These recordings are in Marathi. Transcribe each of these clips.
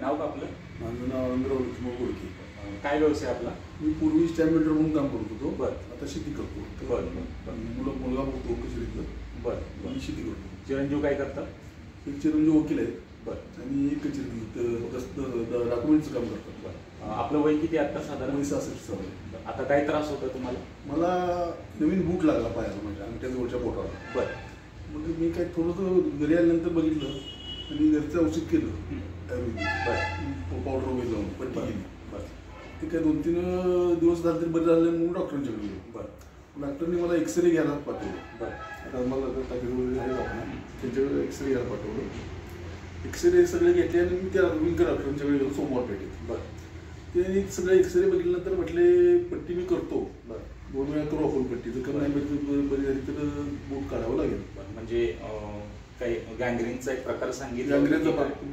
नाव का आपलं? माझं नाव आनंदराव लक्ष्मण गोडके. काय व्यवसाय आपला? मी पूर्वी स्टॅम्प मेंटर म्हणून काम करत होतो. बरं. आता शेती करतो. बरं. मुलगा बघतो कशेरीतलं. बरं. मी शेती करतो. चिरंजीव काय करतात? एक चिरंजीव वकील आहेत. बरं. आणि एक डॉक्युमेंटचं काम करतात. बरं. आपलं वय किती आता साधारण? 66 आहे. आता काय त्रास होता तुम्हाला? मला नवीन बूट लागला पायाला माझ्या अंगठ्या जवळच्या बोटाला. बरं. म्हणजे मी काय थोडंसं घरी आल्यानंतर बघितलं आणि घरचं औषध केलं. बरं. पावडर वगैरे जाऊन पट्टी केली. बरं. ते काय 2-3 दिवस झाले तरी बरं झालं म्हणून डॉक्टरांच्याकडे गेलो. बरं. डॉक्टरनी मला एक्सरे घ्यायला पाठवलं. बरं. आता मला वगैरे आहे आपण त्यांच्याकडे एक्सरे घ्यायला पाठवलं. एक्सरे सगळे घेतले आणि मी त्या विंकर डॉक्टरांच्याकडे गेलो सोमवार पेठेत. बरं. ते सगळे एक्सरे बघितल्यानंतर म्हटले पट्टी मी करतो. बरं. 2 वेळा करू आपण पट्टी. जर कमी नाही बरी झाली तर बूट काढावं लागेल. म्हणजे काही गँग्रीनचा एक प्रकार सांगितला?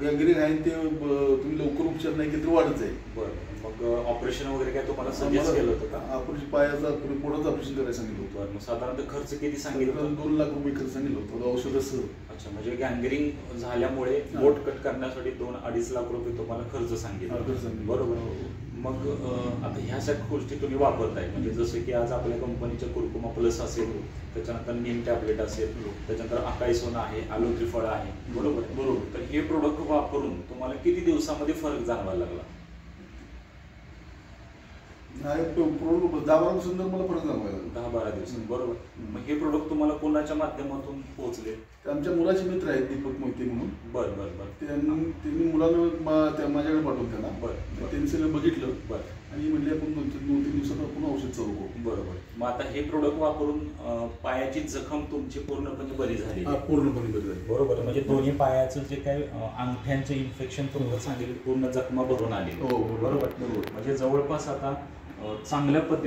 गँग्रीन आहे ते तुम्ही लवकर उपचार नाही केले तर वाढत जाईल. बरं. मग ऑपरेशन वगैरे काय तुम्हाला सजेस्ट केलं होतं का? ऑपरेशन पायाचं पोटाचं ऑपरेशन करायला सांगितलं होतं. मग साधारणतः खर्च किती सांगितलं? 2 लाख रुपये खर्च सांगितलं होतं औषधच. अच्छा, म्हणजे गँग्रीन झाल्यामुळे बोट कट करण्यासाठी 2-2.5 लाख रुपये तुम्हाला खर्च सांगितलं. बरोबर. मग आता ह्या सगळ्या गोष्टी तुम्ही वापरताय, म्हणजे जसं की आज आपल्या कंपनीच्या कुरकुमा प्लस असेल, त्याच्यानंतर नीम टॅबलेट असेल, त्याच्यानंतर अकाई सोना आहे, आलोत्री फळं आहे. बरोबर. तर हे प्रोडक्ट वापरून तुम्हाला किती दिवसामध्ये फरक जाणवायला लागला? नाही, 10-12 दिवसांतर मला फरक जाणवायला. 10-12 दिवस. बरोबर. मग हे प्रोडक्ट तुम्हाला कोणाच्या माध्यमातून पोहोचले? आमच्या मुलाचे मित्र आहेत दीपक मोहिते म्हणून. बरं. त्यांनी मुलानं माझ्याकडे पाठवलं त्यांना. बरं. त्यांनी सगळं बघितलं. बरं. आणि म्हणले आपण 2-3 दिवसात आपण औषध चालू करू. बरोबर. मग आता हे प्रोडक्ट वापरून पायाची जखम तुमची पूर्णपणे बरी झाली? पूर्णपणे बरी झाली. बरोबर. म्हणजे दोन्ही पायाचं जे काही अंगठ्यांचं इन्फेक्शन तुम्हाला सांगितलं, पूर्ण जखमा भरून आली. हो. बरोबर. म्हणजे जवळपास आता चांगल्या पद्धतीने